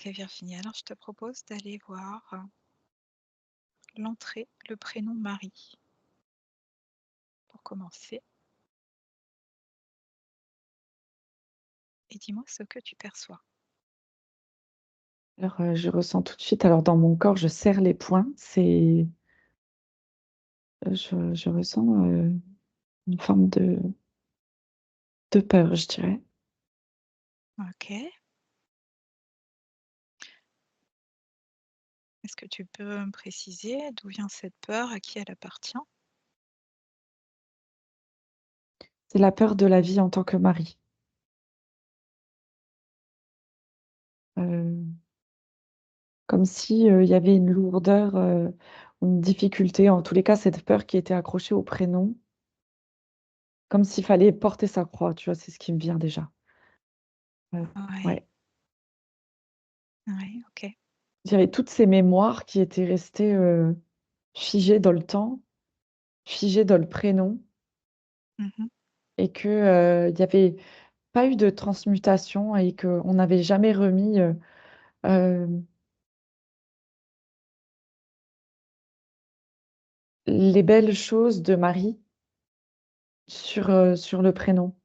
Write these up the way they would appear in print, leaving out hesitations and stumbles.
OK Virginie, alors je te propose d'aller voir, l'entrée, le prénom Marie, pour commencer et dis-moi ce que tu perçois. Alors, je ressens tout de suite, alors dans mon corps, je serre les poings, je ressens, une forme de peur, je dirais. OK. Est-ce que tu peux me préciser d'où vient cette peur? À qui elle appartient? C'est la peur de la vie en tant que mari. Heu, Comme si, il y avait une lourdeur, ou une difficulté, en tous les cas, cette peur qui était accrochée au prénom, comme s'il fallait porter sa croix, tu vois? C'est ce qui me vient déjà. Ouais, Ouais. ouais, OK. Il y avait toutes ces mémoires qui étaient restées, figées dans le temps, figées dans le prénom Mmh. et que, il y avait pas eu de transmutation et qu'on n'avait jamais remis, hem, les belles choses de Marie sur le prénom.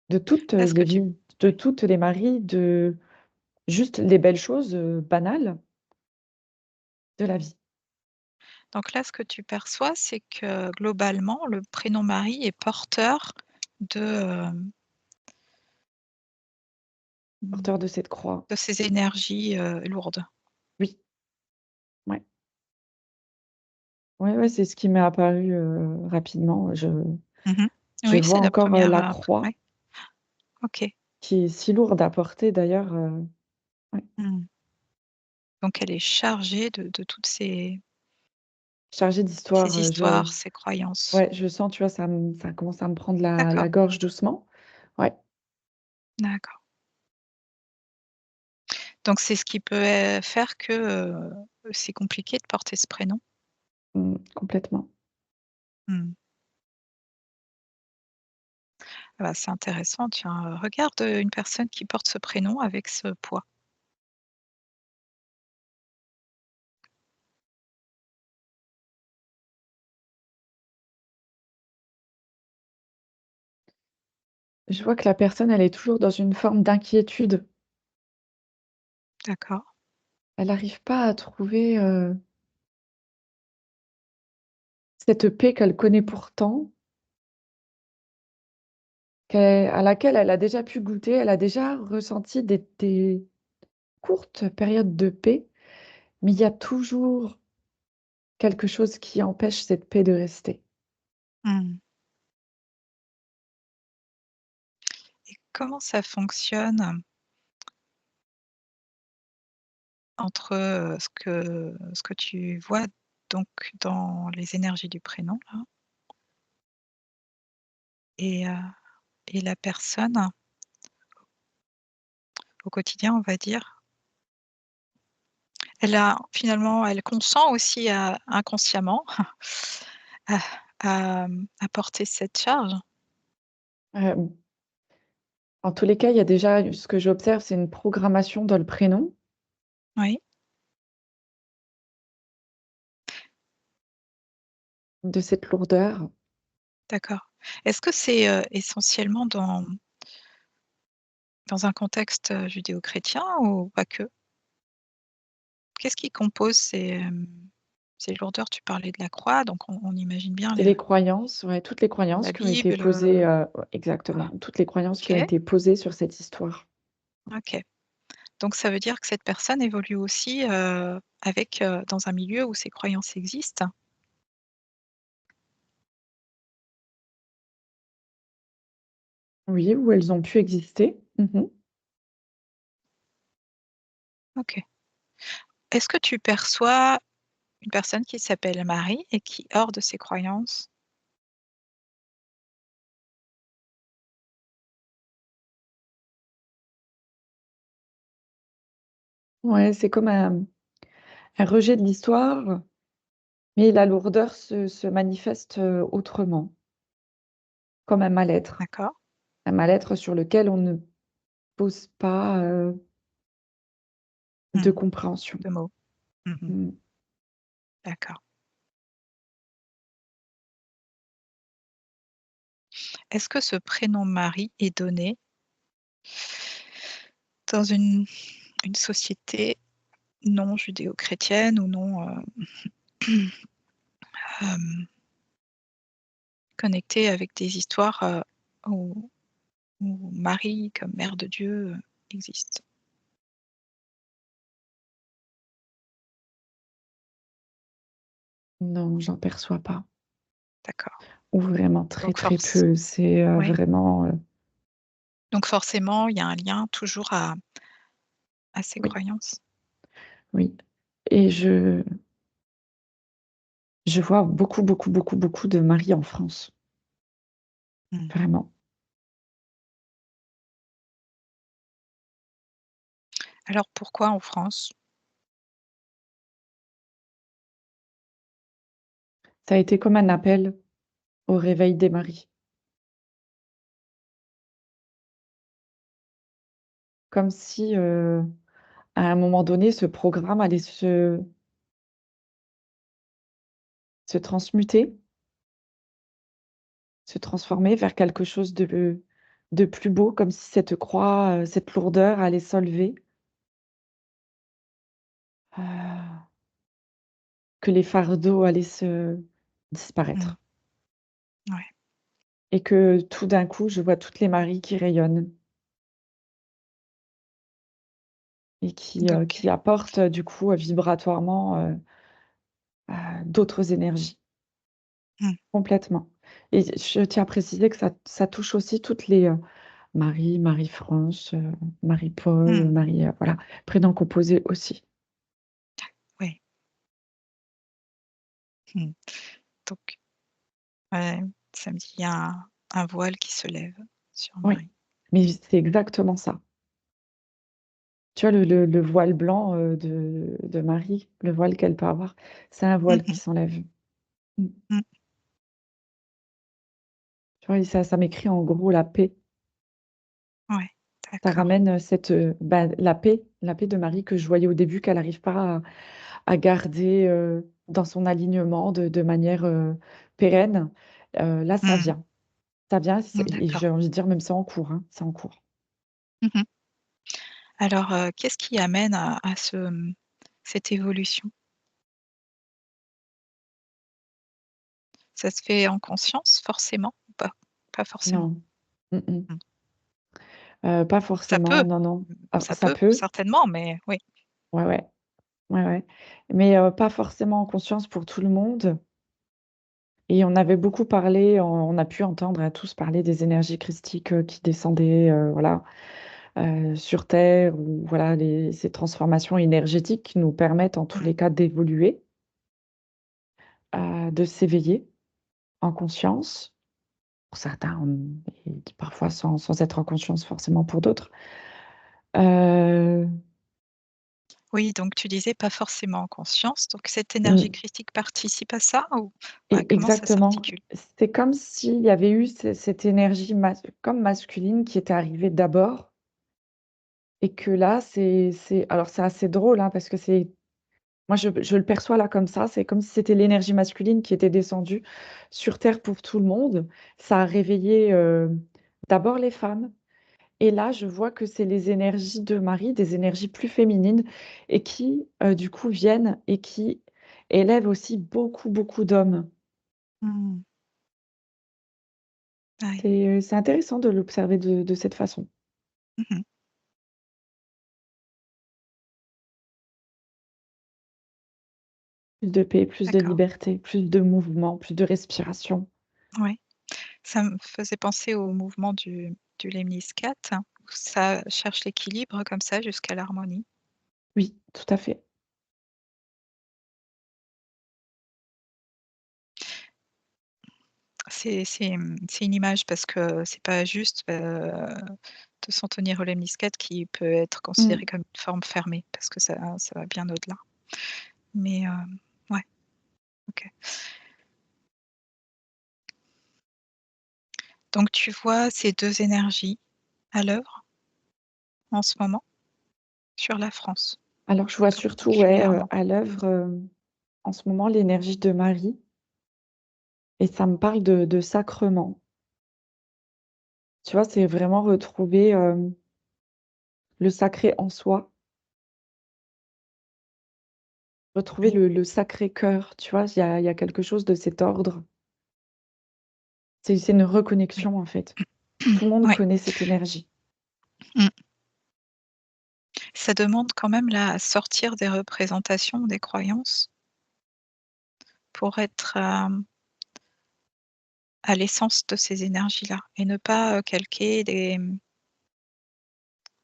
De toutes, Là, ce que les tu vies, de ouais, toutes les Maries, de juste les belles choses, banales de la vie. donc là, ce que tu perçois, c'est que globalement, le prénom Marie est porteur de, mmh, Porteur de cette croix. de ces énergies, lourdes. Oui, ouais. Ouais, ouais, c'est ce qui m'est apparu, rapidement. Mmh. Je Oui, vois c'est la encore, première. la re croix Ouais, OK. qui est si lourde à porter d'ailleurs, ouais, Mmh. Donc elle est chargée de toutes chargée ces d'histoire, histoires, ces croyances. ouais, je sens, tu vois, ça commence à me prendre la D'accord, gorge doucement. Ouais. d'accord. Donc c'est ce qui peut, faire que, c'est compliqué de porter ce prénom? Complètement. Mmh. Ah bah, c'est intéressant, tiens, regarde, une personne qui porte ce prénom avec ce poids. Je vois que la personne, elle est toujours dans une forme d'inquiétude. D'accord. Elle n'arrive pas à trouver, cette paix qu'elle connaît pourtant, à laquelle elle a déjà pu goûter. Elle a déjà ressenti des courtes périodes de paix, mais il y a toujours quelque chose qui empêche cette paix de rester. Mmh. Et comment ça fonctionne entre, ce que tu vois donc dans les énergies du prénom là et la personne au quotidien, on va dire? Elle consent aussi, inconsciemment à à porter cette charge? Hem, En tous les cas, il y a déjà ce que j'observe, c'est une programmation dans le prénom Oui, de cette lourdeur. d'accord. Est-ce que c'est, essentiellement dans un contexte, judéo-chrétien ou pas que? Qu'est-ce qui compose ces lourdeurs? Tu parlais de la croix, donc on imagine bien C'est les croyances, ouais, toutes les croyances la qui ont été Bible, posées, exactement, toutes les croyances qui ont OK, été posées sur cette histoire. OK. Donc ça veut dire que cette personne évolue aussi, avec, dans un milieu où ces croyances existent? Oui, où elles ont pu exister. Mmh. OK. Est-ce que tu perçois une personne qui s'appelle Marie et qui, hors de ses croyances? Ouais, c'est comme un rejet de l'histoire, mais la lourdeur se manifeste, autrement, comme D'accord. un mal-être sur lequel on ne pose pas, de compréhension. De mots. Mmh. Mmh. D'accord. Est-ce que ce prénom Marie est donné dans une société non judéo-chrétienne ou non, hem, connectée avec des histoires, où Marie comme mère de Dieu, existe? Non, j'en perçois pas. D'accord. Ou vraiment très, Donc très force peu. C'est, ouais, vraiment, donc forcément, il y a un lien toujours à ces oui, croyances? oui et je vois beaucoup, beaucoup, beaucoup, beaucoup de maris en France, Mmh. vraiment. Alors pourquoi en France? Ça a été comme un appel au réveil des maris. Comme si, à un moment donné, ce programme allait se transmuter, se transformer vers quelque chose de plus beau, comme si cette croix, cette lourdeur allait s'enlever, heu, que les fardeaux allaient se Mmh. disparaître Ouais. et que tout d'un coup, je vois toutes les maries qui rayonnent et Donc qui apportent, du coup, vibratoirement, d'autres énergies. mmh, Complètement et je tiens à préciser que ça touche aussi toutes les, Marie, Marie-France, Marie-Paul, mmh, Marie, voilà, prénom composé aussi. oui. Mmh. Donc ouais, ça me dit il y a un voile qui se lève sur Oui, Marie. mais c'est exactement ça. Tu vois le voile blanc, de Marie, le voile qu'elle peut avoir, c'est un voile qui Mmh. s'enlève. Mmh. Mmh. Tu vois? Et ça m'écrit en gros la paix. Ouais, Ça d'accord. ramène, cette, bah, la paix de Marie que je voyais au début qu'elle arrive pas à garder, dans son alignement de manière, pérenne. Là, ça Mmh. vient. Ça vient, c'est et D'accord. j'ai envie de dire même c'est en cours, hein, c'est en cours. Mmh. Alors, qu'est-ce qui amène à cette évolution? Ça se fait en conscience forcément ou pas? Pas forcément? Non. Mmh mh. Mmh. Pas Ça forcément, peut, non, non. ça Ça peut peut, certainement, mais oui. ouais, ouais, ouais, ouais, mais pas forcément en conscience pour tout le monde et on avait beaucoup parlé, on a pu entendre à tous parler des énergies christiques, qui descendaient, voilà, sur terre ou voilà ces transformations énergétiques qui nous permettent en tous Mmh. les cas d'évoluer, de s'éveiller en conscience. Pour certains, et parfois sans être en conscience forcément pour d'autres. Heu, Oui, donc tu disais pas forcément en conscience, donc cette énergie mmh, critique participe à ça ou ouais, e comment ça exactement. s'articule? C'est comme s'il y avait eu cette énergie comme masculine qui était arrivée d'abord et que là, c'est alors c'est assez drôle, hein, parce que c'est moi je le perçois là comme ça, c'est comme si c'était l'énergie masculine qui était descendue sur terre pour tout le monde. Ça a réveillé, d'abord les femmes. Et là, je vois que c'est les énergies de Marie, des énergies plus féminines et qui, du coup, viennent et qui élèvent aussi beaucoup, beaucoup d'hommes. Mmh. Ouais. C'est intéressant de l'observer de cette façon. Mmh. Plus de paix, plus de D'accord. liberté, plus de mouvement, plus de respiration. Ouais. Ça me faisait penser au mouvement du Lemniscat, où ça cherche l'équilibre comme ça jusqu'à l'harmonie. Oui, tout à fait. C'est une image parce que c'est pas juste, de s'en tenir au Lemniscat qui peut être Mmh. considéré comme une forme fermée parce que ça va bien au-delà. Mais, ouais, OK. Donc tu vois ces 2 énergies à l'œuvre en ce moment sur la France? Alors je vois tout surtout, ouais, particulièrement? à l'œuvre, en ce moment, l'énergie de Marie et ça me parle de sacrement. Tu vois? C'est vraiment retrouver, le sacré en soi, retrouver Oui, le Sacré-Cœur, tu vois? Il y a quelque chose de cet ordre. C'est une oui. reconnexion, en fait. Tout le monde Oui. connaît cette énergie. Mmh. Ça demande quand même là, à sortir des représentations, des croyances pour être, à l'essence de ces énergies-là et ne pas, calquer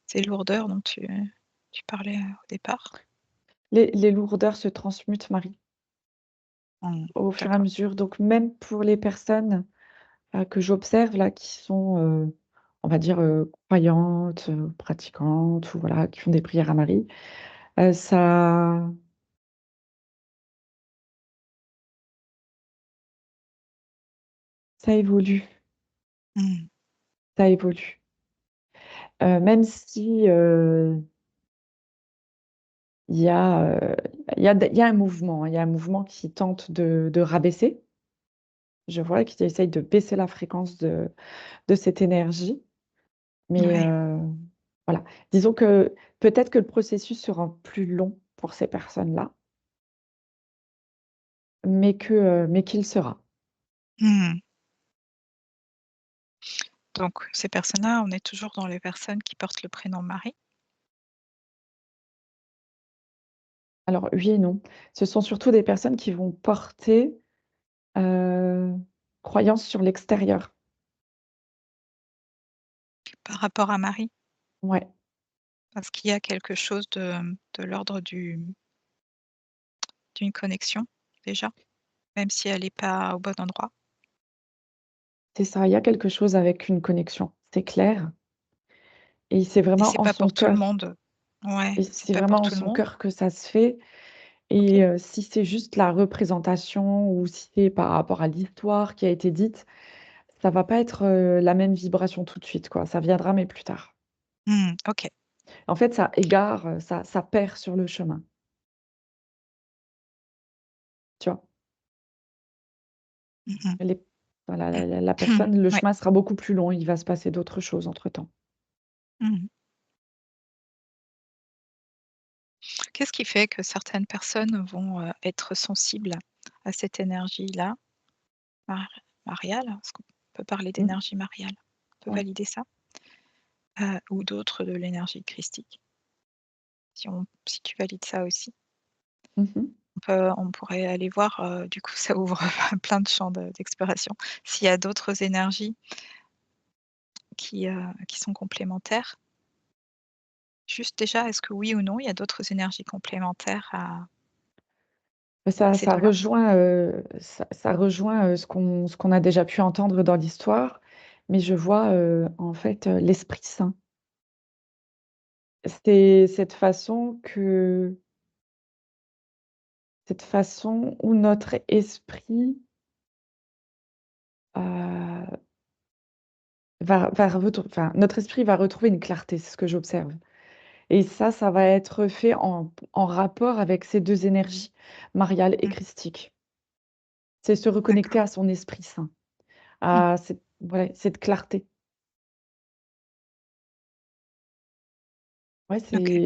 ces lourdeurs dont tu parlais, au départ. Les lourdeurs se transmutent, Marie, Mmh, au fur et à d'accord. mesure. Donc même pour les personnes, que j'observe là, qui sont, on va dire, croyantes, pratiquantes ou voilà, qui font des prières à Marie, ça ça évolue, Mmh. ça évolue. Même si, il y a, il y a un mouvement, hein, il y a un mouvement qui tente de rabaisser. Je vois qu'ils essayent de baisser la fréquence de cette énergie, mais Ouais. voilà. Disons que peut-être que le processus sera plus long pour ces personnes-là, mais qu'il sera. Mmh. Donc ces personnes-là, on est toujours dans les personnes qui portent le prénom Marie? Alors oui et non. Ce sont surtout des personnes qui vont porter, heu, croyance sur l'extérieur. Par rapport à Marie? Ouais, Parce qu'il y a quelque chose de l'ordre d'une connexion, déjà? Même si elle est pas au bon endroit? c'est ça, il y a quelque chose avec une connexion, c'est clair et c'est Et vraiment c'est en pas son pour tout le cœur monde? Ouais, et c'est c'est pas pour vraiment en tout le son monde? cœur que ça se fait et OK. si c'est juste la représentation ou si c'est par rapport à l'histoire qui a été dite, ça va pas être, la même vibration tout de suite, quoi. Ça viendra, mais plus tard. Mmh, OK. En fait, ça égare, ça perd sur le chemin, tu vois? Mmh mh. Les voilà, la personne, le Ouais. chemin sera beaucoup plus long, il va se passer d'autres choses entre-temps. Mmh. Qu'est-ce qui fait que certaines personnes vont, être sensibles à cette énergie-là, mar mariale? Est-ce qu'on peut parler Mmh, d'énergie mariale? On peut ouais. valider ça? Ou d'autres de l'énergie christique? Si tu valides ça aussi? Mmh mh. On pourrait aller voir, du coup ça ouvre plein de champs d'exploration. S'il y a d'autres énergies qui sont complémentaires. Juste déjà, est-ce que oui ou non, il y a d'autres énergies complémentaires Bah, à ça ces ça 2 là? rejoint, ça rejoint, ce qu'on a déjà pu entendre dans l'histoire, mais je vois, en fait, l'Esprit Saint. C'est cette façon où notre esprit, heu, notre esprit va retrouver une clarté, c'est ce que j'observe et ça va être fait en rapport avec ces 2 énergies, mariale et Mmh, christique. C'est se reconnecter d'accord. à son Esprit Saint, Mmh, à cette clarté. Ouais, OK.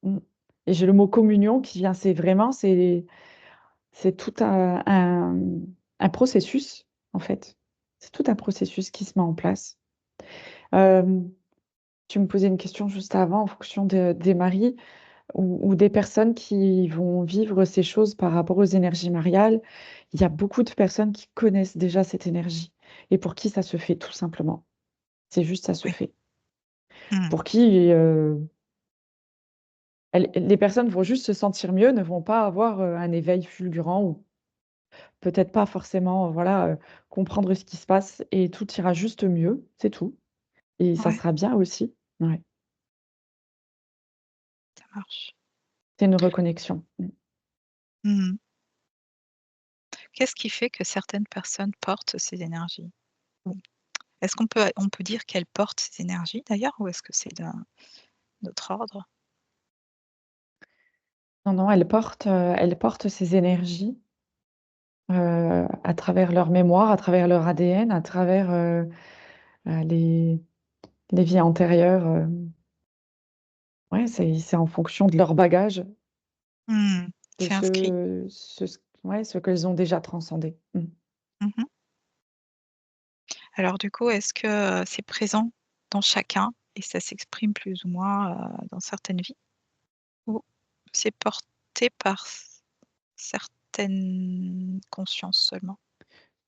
mmh et j'ai le mot communion qui vient, c'est tout un processus, en fait. C'est tout un processus qui se met en place. Hem, Tu me posais une question juste avant en fonction des maris ou des personnes qui vont vivre ces choses par rapport aux énergies mariales. Il y a beaucoup de personnes qui connaissent déjà cette énergie et pour qui ça se fait tout simplement. C'est juste ça se Oui. fait. Mmh, Pour qui, les personnes vont juste se sentir mieux, ne vont pas avoir, un éveil fulgurant ou peut-être pas forcément, voilà, comprendre ce qui se passe et tout ira juste mieux, c'est tout et ça ouais, sera bien aussi. Ouais, ça marche. c'est une reconnexion. Mmh. Mmh. Qu'est-ce qui fait que certaines personnes portent ces énergies? Ou est-ce qu'on peut dire qu'elles portent ces énergies d'ailleurs ou est-ce que c'est d'un autre ordre? Non, non, elles portent ces énergies à travers leur mémoire, à travers leur ADN, à travers les vies antérieures. Ouais, c'est en fonction de leur bagage, Mmh. de C'est inscrit. ouais, ce qu'elles ont déjà transcendé. Mm. Mmh. Alors du coup, est-ce que, c'est présent dans chacun et ça s'exprime plus ou moins, dans certaines vies? Ou c'est porté par certaines consciences seulement?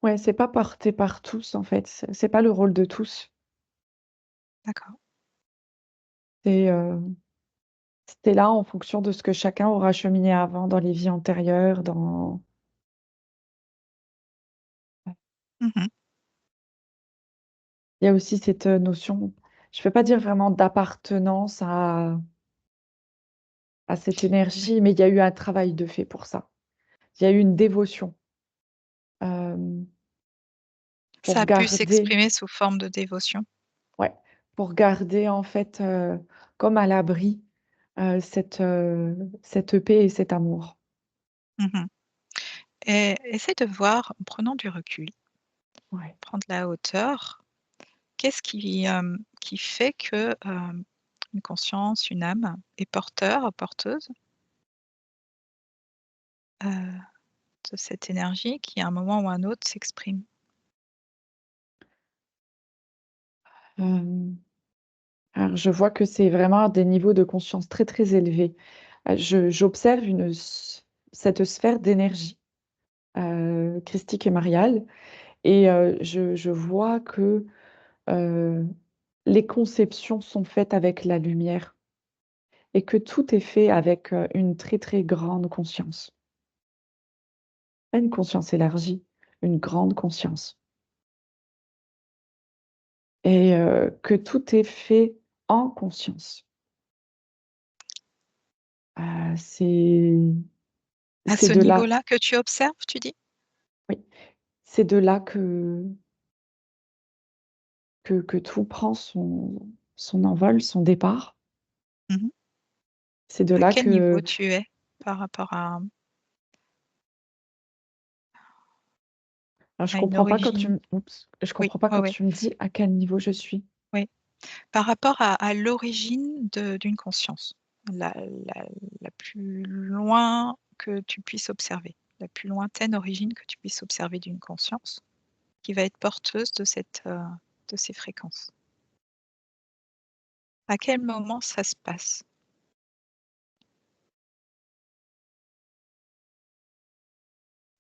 Ouais, c'est pas porté par tous en fait. C'est pas le rôle de tous. D'accord. C'est c'est là en fonction de ce que chacun aura cheminé avant dans les vies antérieures, dans. Mmh. Il y a aussi cette notion, je ne peux pas dire vraiment d'appartenance à cette Oui. énergie, mais il y a eu un travail de fait pour ça. Il y a eu une dévotion, hem, Ça pour a pu garder, s'exprimer sous forme de dévotion? ouais, pour garder en fait, comme à l'abri, cette paix et cet amour. Mmh. Et essaie de voir en prenant du recul, Ouais. prendre la hauteur, qu'est-ce qui fait que, une conscience, une âme est porteur, porteuse, heu, de cette énergie qui à un moment ou à un autre s'exprime? Hem, alors je vois que c'est vraiment des niveaux de conscience très, très élevés. J'observe cette sphère d'énergie, christique et mariale. Et je vois que, heu, les conceptions sont faites avec la lumière et que tout est fait avec, une très, très grande conscience. Pas une conscience élargie, une grande conscience et que tout est fait en conscience. Heu, c'est À ce c'est de là, niveau-là que tu observes, tu dis? oui, c'est de là que tout prend son envol, son départ. Mmh. C'est de À là quel niveau que tu es par rapport alors je à une comprends pas quand origine? je Oui, comprends pas oui, quand oui, tu me dis à quel niveau je suis. oui. Par rapport à l'origine d'une conscience, la la la plus loin que tu puisses observer, la plus lointaine origine que tu puisses observer d'une conscience qui va être porteuse de ces fréquences. À quel moment ça se passe?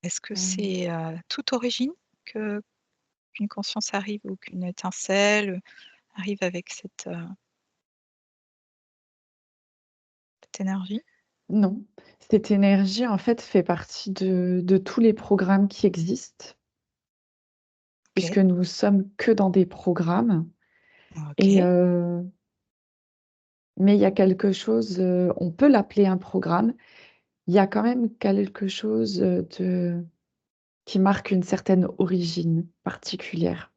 Est-ce que Hem c'est, toute origine que qu'une conscience arrive ou qu'une étincelle, arrive avec cette énergie? Non, cette énergie, en fait, fait partie de tous les programmes qui existent, puisque OK, nous sommes que dans des programmes et OK, mais il y a quelque chose, on peut l'appeler un programme. Il y a quand même quelque chose, de qui marque une certaine origine particulière,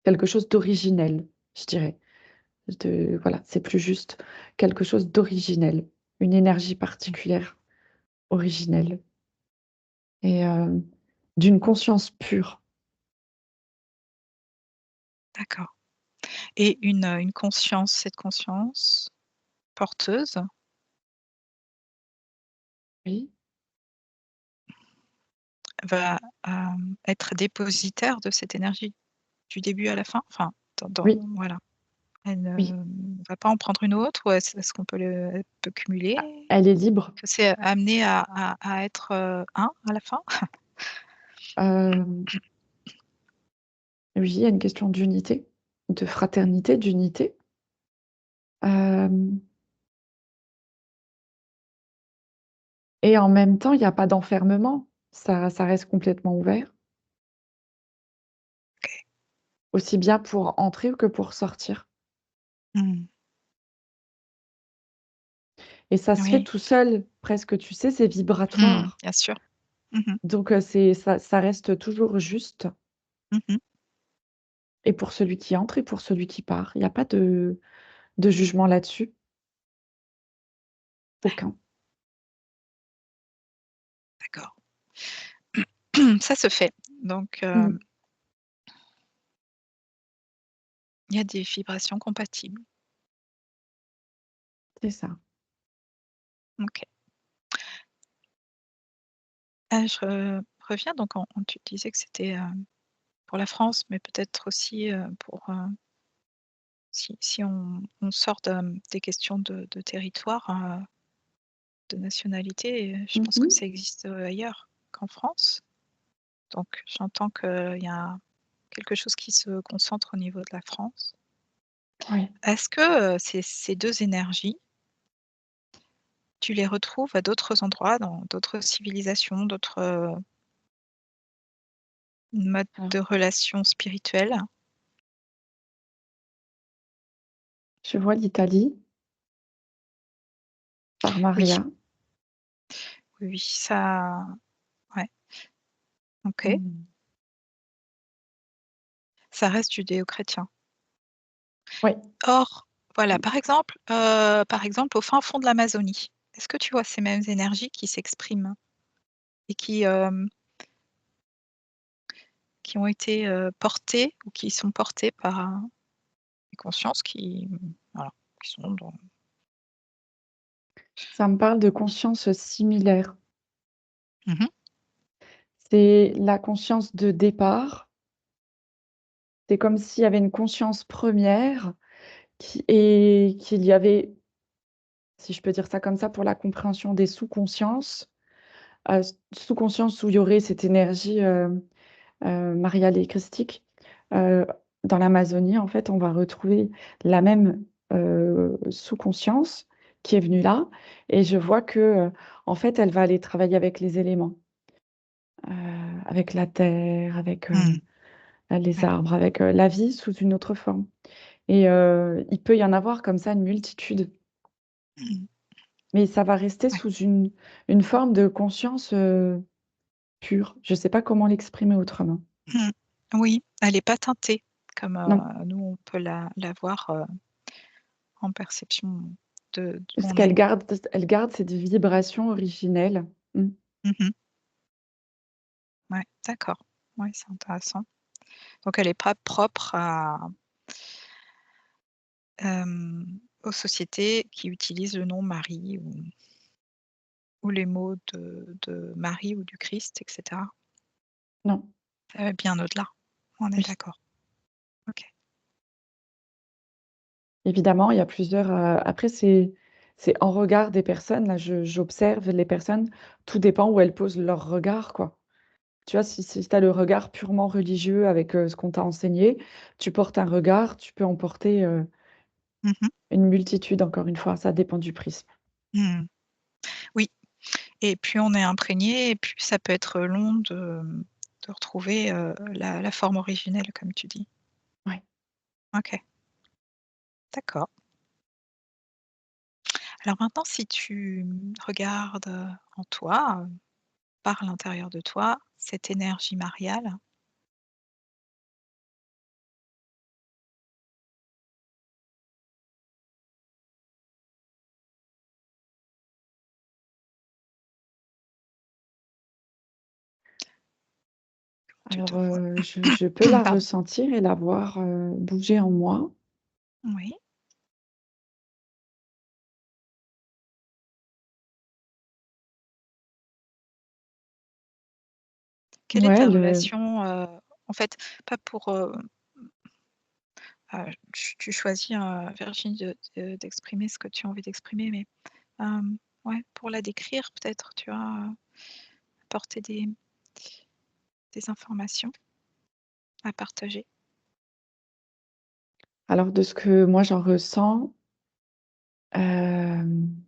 quelque chose d'originel, je dirais. Voilà, c'est plus juste, quelque chose d'originel, une énergie mmh, particulière, originelle et d'une conscience pure. d'accord. Et une conscience, cette conscience porteuse Oui. va, être dépositaire de cette énergie du début à la fin? Enfin, Oui, voilà, elle oui, ne va pas en prendre une autre ou est-ce qu'on peut elle peut cumuler? elle est libre. Que c'est amené à être, un à la fin? Hem, oui, il y a une question d'unité, de fraternité, d'unité. Hem et en même temps, il y a pas d'enfermement. Ça reste complètement ouvert, OK. aussi bien pour entrer que pour sortir Mmh. et ça se fait Oui. tout seul, presque, tu sais, c'est Mmh, vibratoire. bien sûr. Mmh mh. Donc ça reste toujours juste Mmh. et pour celui qui entre et pour celui qui part. Il y a pas de jugement là-dessus, aucun. Ça se fait. Donc Mmh, il y a des vibrations compatibles. c'est ça. OK. Je reviens donc on tu disais que c'était, pour la France, mais peut-être aussi, pour, si on sort des questions de territoire, de nationalité, je Mmh pense que mh. ça existe, ailleurs qu'en France. Donc j'entends qu'il y a quelque chose qui se concentre au niveau de la France. Ouais. Est-ce que, ces 2 énergies, tu les retrouves à d'autres endroits, dans d'autres civilisations, d'autres, modes Alors, de relations spirituelles? je vois l'Italie par Oui, Maria. oui, oui, ça ouais, OK. Mmh. Ça reste judéo-chrétien. Ouais. Or, voilà, par exemple, au fin fond de l'Amazonie, est-ce que tu vois ces mêmes énergies qui s'expriment et qui ont été, portées ou qui sont portées par, des consciences qui, voilà, qui sont dans Ça me parle de conscience similaire. mmh mh. C'est la conscience de départ. C'est comme s'il y avait une conscience première qui et qu'il y avait, si je peux dire ça comme ça, pour la compréhension des sous-consciences, sous-consciences où il y aurait cette énergie, mariale et christique. Heu, dans l'Amazonie, en fait, on va retrouver la même, sous-conscience qui est venue là et je vois que, en fait, elle va aller travailler avec les éléments, avec la terre, avec, Mmh. les Ouais. arbres, avec, la vie sous une autre forme et il peut y en avoir comme ça une multitude, Mmh. mais ça va rester Ouais. sous une forme de conscience, pure. Je ne sais pas comment l'exprimer autrement. Mmh. Oui, elle est pas teintée comme, Non, nous on peut la voir, en perception de d'où parce on est. elle garde cette vibration originelle. Mmh. Mmh mh. Ouais, d'accord. Ouais, c'est intéressant. Donc elle est pas propre aux sociétés qui utilisent le nom Marie ou les mots de Marie ou du Christ et cetera. Non, Ça va bien au-delà. On est oui. d'accord. OK. Évidemment, il y a plusieurs, après c'est en regard des personnes, là, j'observe les personnes, tout dépend où elles posent leur regard, quoi. Tu vois, si tu as le regard purement religieux avec, ce qu'on t'a enseigné, tu portes un regard, tu peux en porter, Mmh mh. une multitude, encore une fois, ça dépend du prisme. Mmh. Oui, et plus on est imprégné et plus ça peut être long de retrouver, la forme originelle comme tu dis. Ouais. OK, d'accord. Alors maintenant si tu, regardes, en toi, par l'intérieur de toi, cette énergie mariale, tu te Alors, vois je peux la pardon. ressentir et la voir, bouger en moi. Oui. Quelle est Ouais, ta le relation, en fait, pas pour, tu choisis, Virginie, d'exprimer ce que tu as envie d'exprimer, mais, ouais, pour la décrire peut-être, tu vois, apporter des informations à partager. alors de ce que moi j'en ressens, hem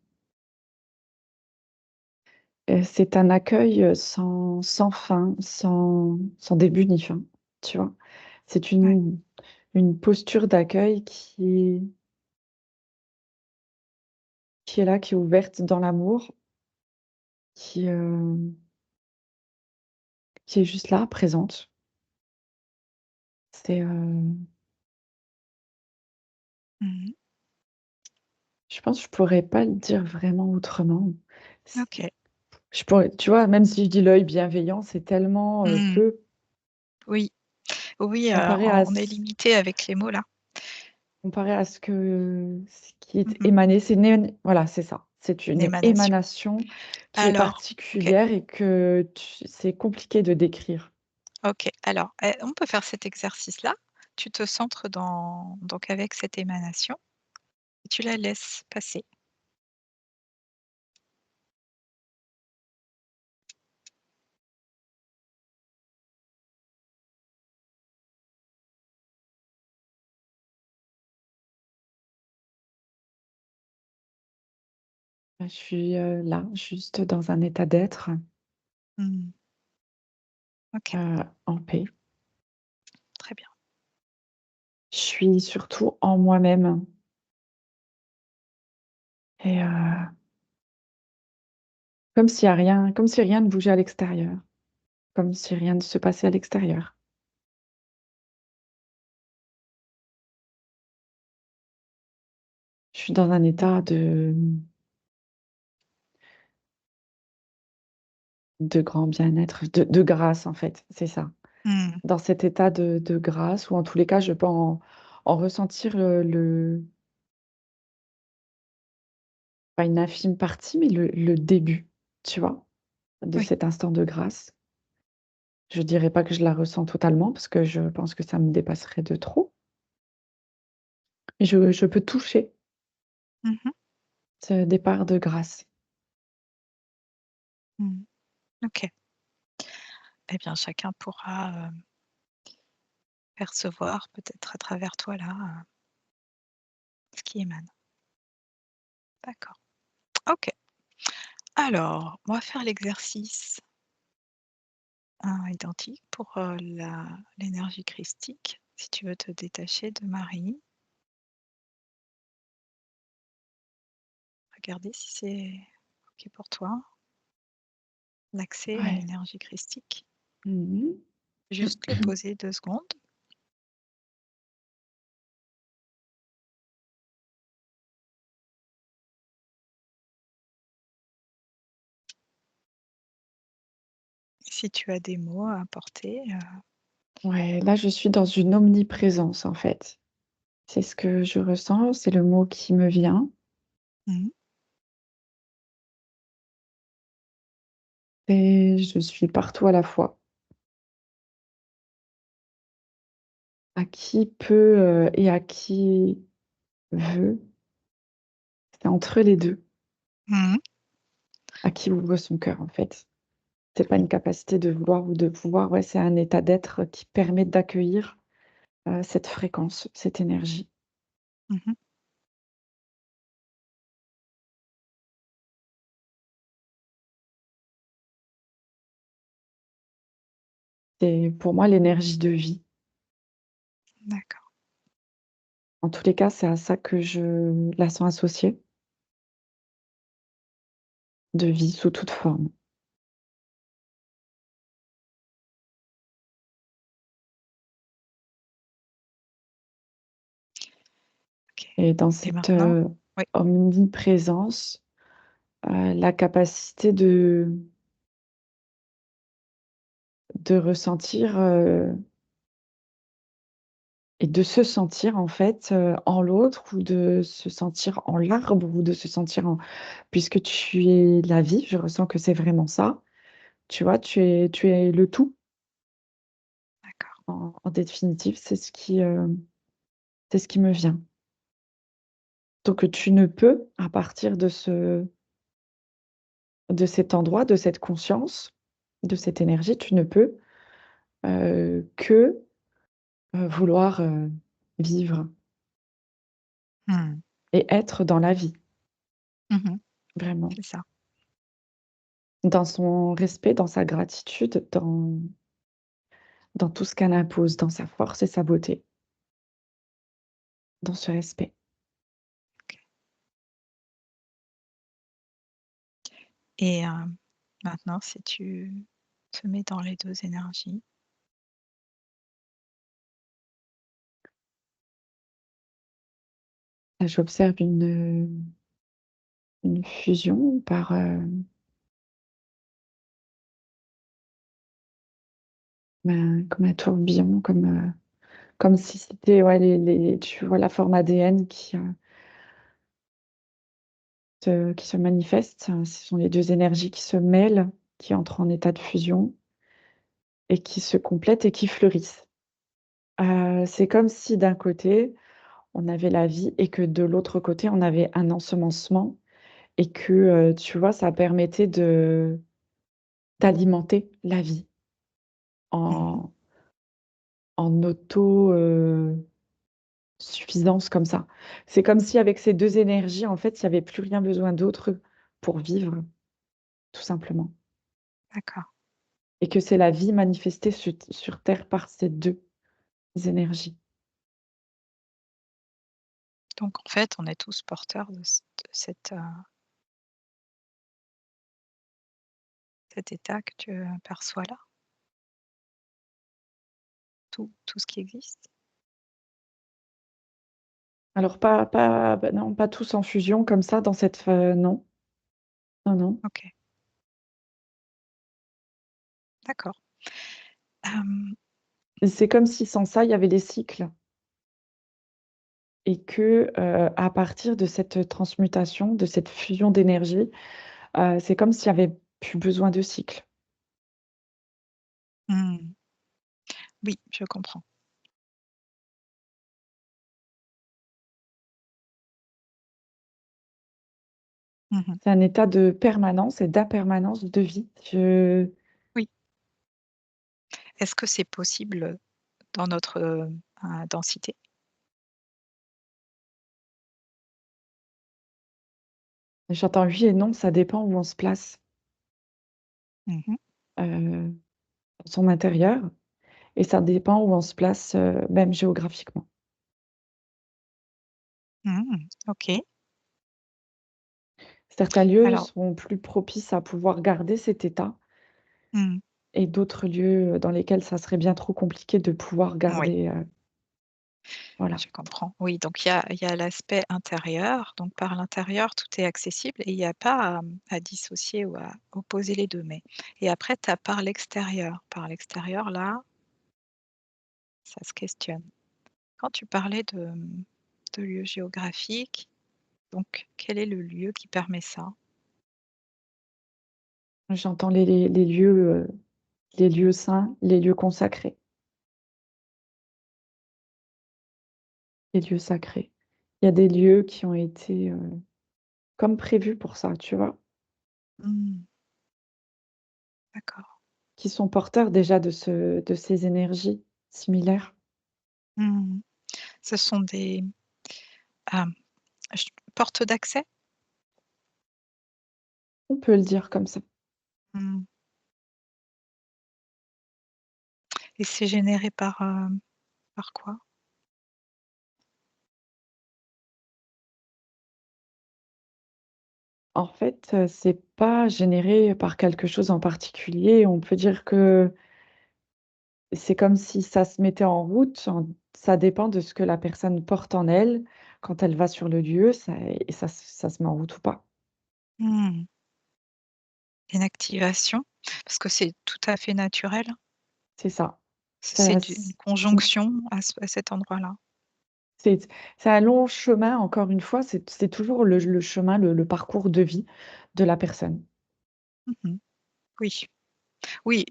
c'est un accueil, sans fin, sans début ni fin, tu vois? C'est Ouais. une posture d'accueil qui est là, qui est ouverte dans l'amour, qui, qui est juste là, présente. C'est, Mmh mh. je pense que je pourrais pas le dire vraiment autrement. C OK. Je pourrais, tu vois, même si je dis l'œil bienveillant, c'est tellement Mmh. peu Oui, oui, comparé à, on est limité avec les mots là. comparé à ce qui est Mmh. émané. Voilà, c'est ça. C'est Une une émanation. émanation qui est Alors, OK, particulière et que c'est compliqué de décrire. OK. Alors, on peut faire cet exercice-là. Tu te centres donc avec cette émanation et tu la laisses passer. Je suis là, juste dans un état d'être Mmh. OK, en paix. très bien. Je suis surtout en moi-même et comme si rien ne bougeait à l'extérieur, comme si rien ne se passait à l'extérieur. Je suis dans un état de grand bien-être, de grâce en fait, c'est ça. Mmh. Dans cet état de grâce ou en tous les cas, je peux en ressentir pas une infime partie, mais le début, tu vois? De Oui. cet instant de grâce. Je dirais pas que je la ressens totalement parce que je pense que ça me dépasserait de trop. Mais je peux toucher Mmh mh. ce départ de grâce. Mmh. OK. Eh bien, chacun pourra, percevoir peut-être à travers toi là, ce qui émane. D'accord. OK. Alors, on va faire l'exercice, identique pour, l'énergie christique. Si tu veux te détacher de Marie, regarder si c'est OK pour toi, l'accès à Ouais. l'énergie christique. Mmh Juste le mh. poser 2 secondes. Si tu as des mots à apporter, Ouais, là, je suis dans une omniprésence, en fait. C'est ce que je ressens, c'est le mot qui me vient mmh, et je suis partout à la fois. À qui peut, et à qui veut, c'est entre les 2. mmh, À qui ouvre son cœur, en fait. C'est pas une capacité de vouloir ou de pouvoir, ouais, c'est un état d'être qui permet d'accueillir, cette fréquence, cette énergie. mmh. C'est pour moi l'énergie de vie. D'accord. En tous les cas, c'est à ça que je la sens associée, de vie sous toute forme. OK. Et dans Et cette, maintenant oui. omniprésence, la capacité de ressentir, et de se sentir en fait, en l'autre ou de se sentir en l'arbre ou de se sentir en puisque tu es la vie, je ressens que c'est vraiment ça. Tu vois? Tu es le tout D'accord. en définitive, c'est ce qui me vient. Donc tu ne peux, à partir de cet endroit, de cette conscience, de cette énergie, tu ne peux, que, vouloir, vivre Mmh. et être dans la vie, Mmh. vraiment. C'est ça. Dans son respect, dans sa gratitude, dans tout ce qu'elle impose, dans sa force et sa beauté, dans ce respect. OK. Et maintenant si tu te mets dans les 2 énergies. Là, j'observe une fusion par, comme un tourbillon, comme si c'était ouais, tu vois la forme ADN qui se manifeste. Ce sont les deux énergies qui se mêlent, qui entrent en état de fusion et qui se complètent et qui fleurissent. C'est comme si d'un côté, on avait la vie et que de l'autre côté, on avait un ensemencement et que, tu vois, ça permettait d'alimenter la vie Mmh. en en auto, suffisance comme ça. C'est comme si avec ces 2 énergies, en fait, il y avait plus rien besoin d'autre pour vivre, tout simplement D'accord. et que c'est la vie manifestée sur terre par ces 2 énergies. Donc en fait, on est tous porteurs de cet état que tu perçois là, tout ce qui existe? Alors pas bah, non, pas tous en fusion comme ça dans cette non, non, non. OK, d'accord. Hem, C'est comme si sans ça, il y avait les cycles et que, à partir de cette transmutation, de cette fusion d'énergie, c'est comme s'il y avait plus besoin de cycles. mmh, oui, je comprends. Mmh. C'est un état de permanence et d'impermanence de vie. Oui. Est-ce que c'est possible, dans notre, densité? J'entends oui et non, ça dépend où on se place, Mmh. dans son intérieur et ça dépend où on se place, même géographiquement. Mmh. OK. Certains lieux Alors sont plus propices à pouvoir garder cet état mmh, et d'autres lieux, dans lesquels ça serait bien trop compliqué de pouvoir oui. garder, voilà. Je comprends. Oui, donc il y a l'aspect intérieur, donc par l'intérieur, tout est accessible et il y a pas à dissocier ou à opposer les 2. Mais et après tu as par l'extérieur. Par l'extérieur, là, ça se questionne. Quand tu parlais de lieux géographiques, donc quel est le lieu qui permet ça? J'entends les lieux saints, les lieux consacrés, les lieux sacrés. Il y a des lieux qui ont été, comme prévus pour ça, tu vois? Mmh, d'accord. Qui sont porteurs déjà de ces énergies similaires. Mmh. Ce sont des, hem, j portes d'accès? On peut le dire comme ça. Mmh, et c'est généré par quoi? En fait, c'est pas généré par quelque chose en particulier. On peut dire que c'est comme si ça se mettait en route, ça dépend de ce que la personne porte en elle quand elle va sur le lieu, ça se met en route ou pas. Mmh. Une activation? Parce que c'est tout à fait naturel? C'est ça. C'est Ça une s mmh, conjonction à cet endroit-là? c'est c'est un long chemin, encore une fois, c'est toujours le chemin, le parcours de vie de la personne. Mmh. Oui, oui,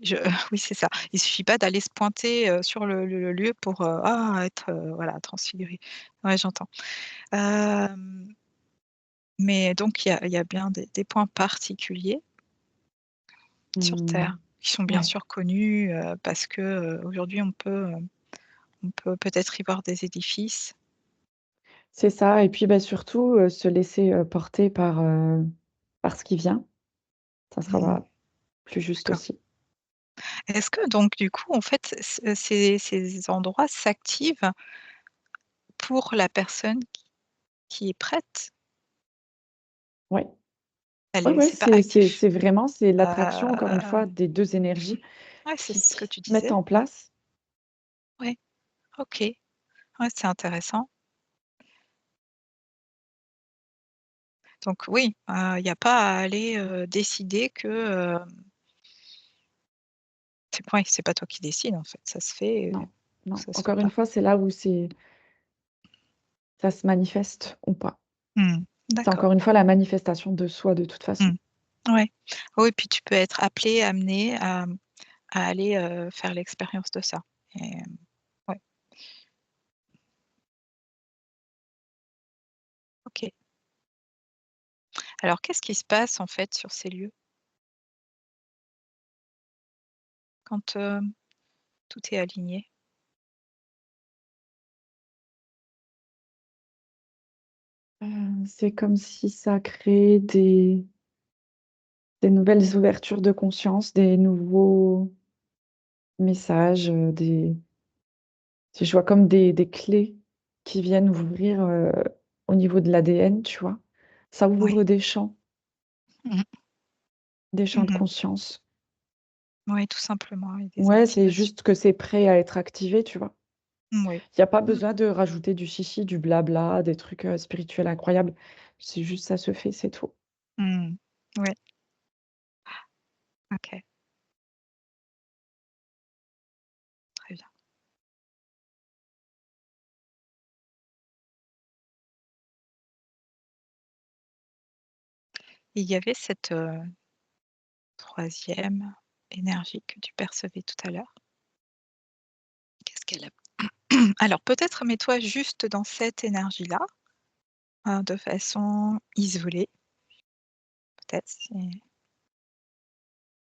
oui, c'est ça. Il suffit pas d'aller se pointer, sur le lieu pour, être, voilà, transfiguré. Ouais, j'entends. Hem, mais donc il y a bien des points particuliers sur Mmh, terre, qui sont bien ouais. sûr connus, parce que, aujourd'hui on peut peut-être y voir des édifices. C'est ça et puis, bah, surtout, se laisser, porter par ce qui vient, ça Mmh. sera plus juste D'accord. aussi. Est-ce que donc du coup, en fait, ces endroits s'activent pour la personne qui est prête? Ouais. Elle Ouais, est ouais, c'est pas actif? c'est vraiment c'est l'attraction encore une fois Heu, des 2 énergies ouais, c'est ce que qui tu se mettent disais. en place. Ouais, OK. Ouais, c'est intéressant. Donc oui, il y a pas à aller, décider que, ouais, c'est pas toi qui décides, en fait, ça se fait, Non, non. ça se fait Encore une pas. fois, c'est là où ça se manifeste ou pas. C'est D'accord. encore une fois la manifestation de soi de toute façon. Ouais. Oui, puis tu peux être appelé, amené à aller, faire l'expérience de ça et ouais, OK. Alors qu'est-ce qui se passe, en fait, sur ces lieux? Quand, tout est aligné? C'est comme si ça crée des nouvelles ouvertures de conscience, des nouveaux messages, je vois comme des clés qui viennent ouvrir, au niveau de l'ADN, tu vois? Ça Oui. ouvre Mmh. des champs de Mmh. conscience. Oui, tout simplement et des Ouais, c'est activations. juste que c'est prêt à être activé, tu vois? Oui. Il y a pas Mmh. besoin de rajouter du chichi, du blabla, des trucs, spirituels incroyables. C'est juste ça se fait, c'est tout. Mmh. Ouais, OK, très bien. Il y avait cette, 3e énergie que tu percevais tout à l'heure. Qu'est-ce qu'elle a alors peut-être mets-toi juste dans cette énergie-là, de façon isolée, peut-être, c'est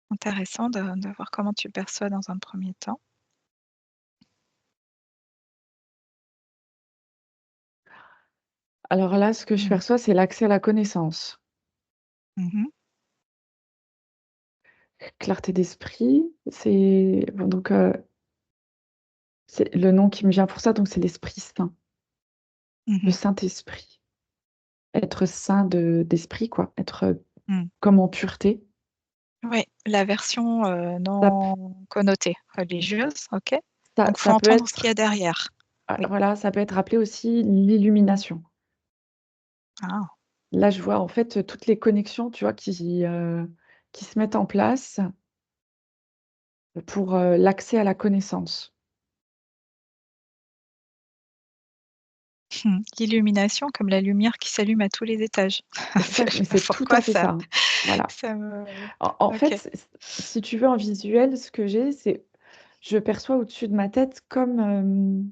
intéressant de voir comment tu le perçois dans un premier temps. Alors là, ce que je Mmh. perçois, c'est l'accès à la connaissance. Mmh. Clarté d'esprit, c'est bon donc c'est le nom qui me vient pour ça, donc c'est l'Esprit Saint, le Mmh. Saint-Esprit. Être saint d'esprit quoi, être, Mmh. comme en pureté. Ouais, la version, Ça p non connotée, religieuse, OK. ça Donc faut ça peut entendre ce qu'il y a être derrière. Oui. voilà, ça peut être appelé aussi l'illumination. Ah. Là, je vois en fait, toutes les connexions, tu vois, qui se mettent en place pour, l'accès à la connaissance. L'illumination comme la lumière qui s'allume à tous les étages. Ça Je sais mais pas c'est tout pourquoi à fait ça ça, hein. Voilà. ça me En OK. fait, si tu veux en visuel, ce que j'ai, c'est je perçois au-dessus de ma tête comme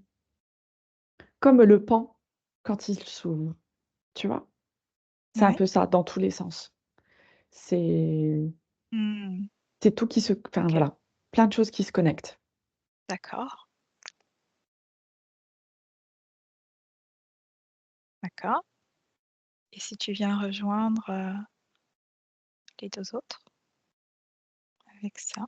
le pan quand il s'ouvre, tu vois? C'est un Ouais. peu ça dans tous les sens. C'est Mmh. c'est tout qui se enfin OK, voilà, plein de choses qui se connectent. d'accord, d'accord et si tu viens rejoindre, les 2 autres avec ça?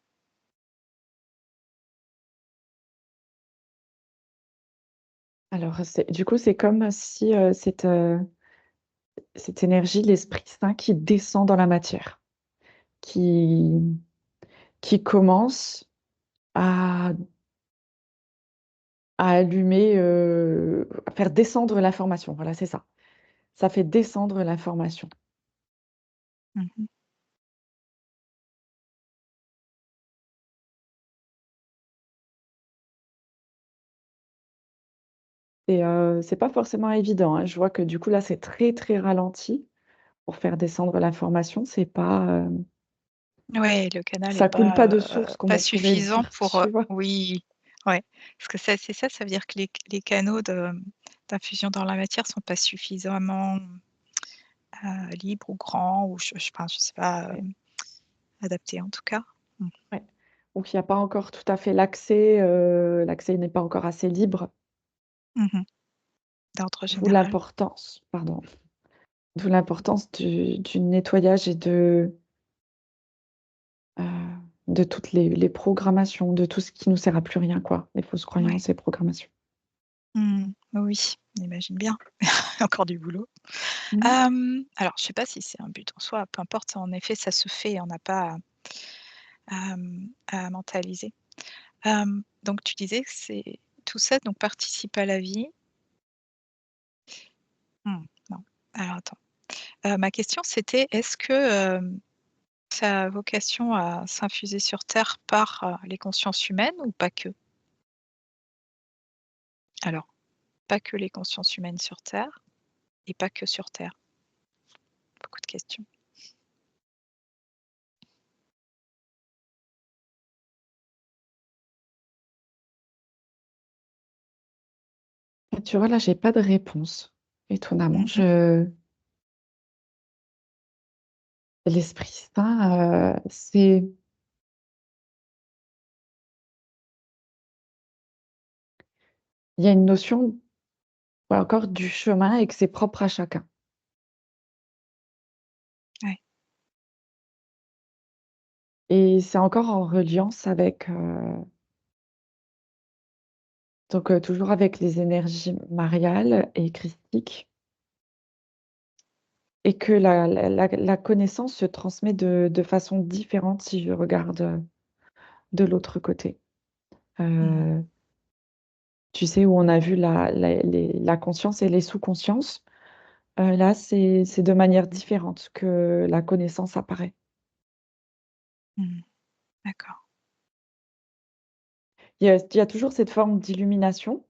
Alors c'est du coup, c'est comme si, cette énergie, l'Esprit Saint qui descend dans la matière, qui qui commence à allumer, à faire descendre l'information. Voilà, c'est ça. Ça fait descendre l'information Mmh mh. et c'est pas forcément évident, hein. Je vois que du coup, là, c'est très, très ralenti pour faire descendre l'information. C'est pas, Ouais, le canal est ça coule pas de source comme pas on pourrait suffisant dire, pour, tu vois? oui, ouais, parce que ça c'est ça, ça veut dire que les canaux d'infusion dans la matière sont pas suffisamment, libres ou grands ou je enfin, je sais pas, Ouais, adaptés en tout cas. Mmh. ouais. Donc il y a pas encore tout à fait l'accès n'est pas encore assez libre, Mmh. D'ordre d'où général. l'importance pardon, d'où l'importance du nettoyage et heu, de toutes les programmations, de tout ce qui nous sert à plus rien quoi, les fausses Ouais. croyances et programmations. Mmh. Oui, on imagine bien. Encore du boulot. Mmh. Alors je sais pas si c'est un but en soi, peu importe, en effet ça se fait, on n'a pas à mentaliser. Donc tu disais que c'est tout ça donc participe à la vie? Non. Alors attends, ma question c'était est-ce que, Ça a vocation à s'infuser sur terre par, les consciences humaines ou pas que? Alors, pas que les consciences humaines sur terre et pas que sur terre? Beaucoup de questions. Et tu vois, là, j'ai pas de réponse, étonnamment. Mmh. L'Esprit Saint, c'est il y a une notion, ouais, encore du chemin et que c'est propre à chacun. Ouais. Et c'est encore en reliance avec, donc toujours avec les énergies mariales et christiques et que la connaissance se transmet de façon différente si je regarde, de l'autre côté. Mmh. Heu, Tu sais, où on a vu la conscience et les sous-consciences, là, c'est de manière différente que la connaissance apparaît. Mmh. D'accord. Il y a toujours cette forme d'illumination.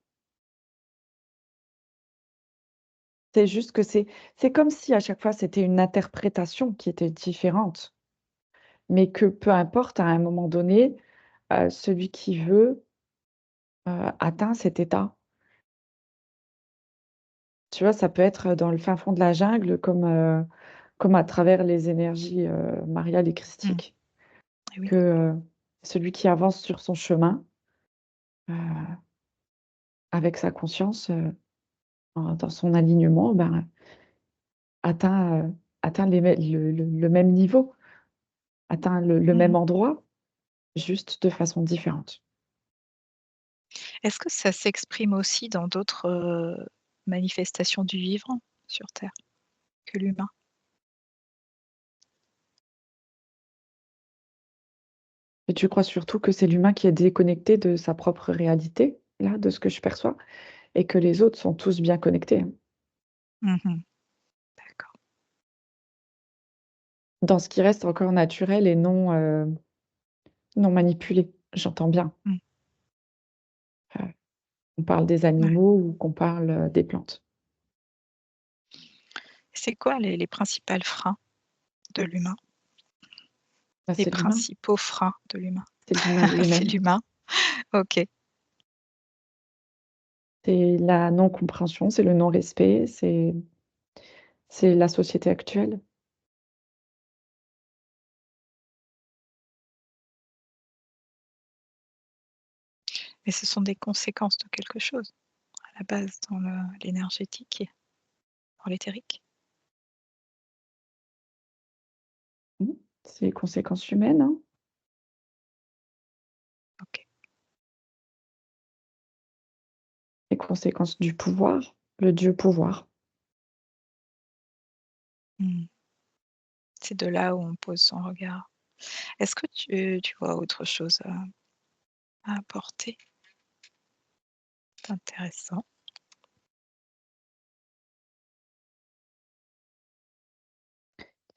C'est juste que c'est comme si à chaque fois c'était une interprétation qui était différente, mais que peu importe, à un moment donné, celui qui veut, atteint cet état. Tu vois? Ça peut être dans le fin fond de la jungle comme à travers les énergies, mariales et Mmh. christiques, Et oui. que, celui qui avance sur son chemin, heu, avec sa conscience, dans son alignement, ben, atteint, atteint les mê le même niveau, atteint le Mmh. même endroit, juste de façon différente. Est-ce que ça s'exprime aussi dans d'autres, manifestations du vivant sur terre que l'humain? Et tu crois surtout que c'est l'humain qui est déconnecté de sa propre réalité, là, de ce que je perçois, et que les autres sont tous bien connectés, hein, Mmh. D'accord. dans ce qui reste encore naturel et non manipulé, j'entends bien. Mmh. On parle des Ouais. animaux ou qu'on parle, des plantes. C'est quoi les principales freins de l'humain? Bah, Les c'est l'humain, principaux freins de l'humain? c'est l'humain C'est lui-même. l'humain? OK. C'est la non-compréhension, c'est le non-respect, c'est la société actuelle. Mais ce sont des conséquences de quelque chose, à la base, dans l'énergétique et dans l'éthérique? Mmh. C'est les conséquences humaines, hein, OK. les conséquences du pouvoir, le dieu pouvoir. Mmh. C'est de là où on pose son regard. Est-ce que tu vois autre chose à apporter d'intéressant?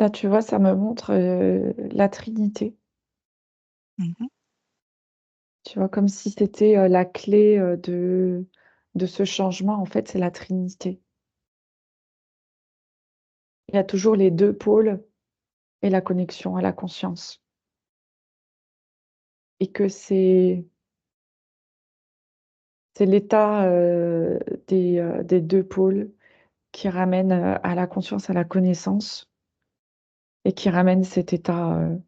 Là, tu vois, ça me montre, la Trinité. Mmh. Tu vois? Comme si c'était, la clé, de ce changement, en fait, c'est la Trinité. Il y a toujours les 2 pôles et la connexion à la conscience et que c'est l'état, des 2 pôles qui ramène, à la conscience, à la connaissance et qui ramène cet état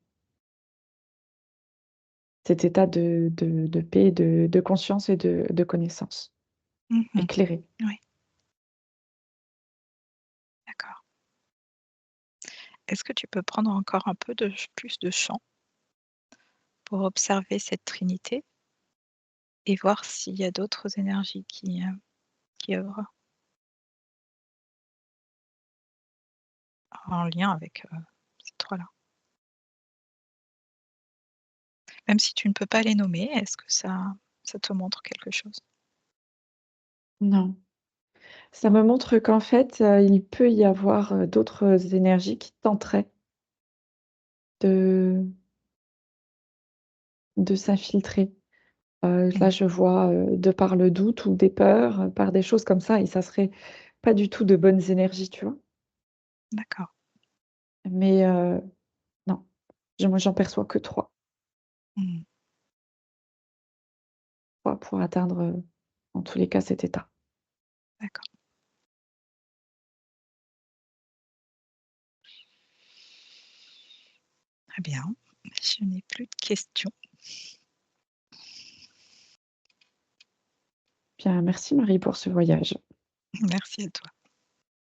de paix, de conscience et de connaissance Mmh. éclairée. Oui, d'accord. Est-ce que tu peux prendre encore un peu plus de champ pour observer cette trinité et voir s'il y a d'autres énergies qui œuvrent en lien avec, ces 3 là? Même si tu ne peux pas les nommer, est-ce que ça te montre quelque chose? Non, ça me montre qu'en fait, il peut y avoir, d'autres énergies qui tenteraient de s'infiltrer. Là, Mmh. je vois, de par le doute ou des peurs, par des choses comme ça et ça serait pas du tout de bonnes énergies, tu vois? D'accord. Mais non, j'en perçois que 3. Mmh. 3 pour atteindre, en tous les cas, cet état. D'accord. Très bien. Je n'ai plus de questions. Bien, merci Marie pour ce voyage. Merci à toi.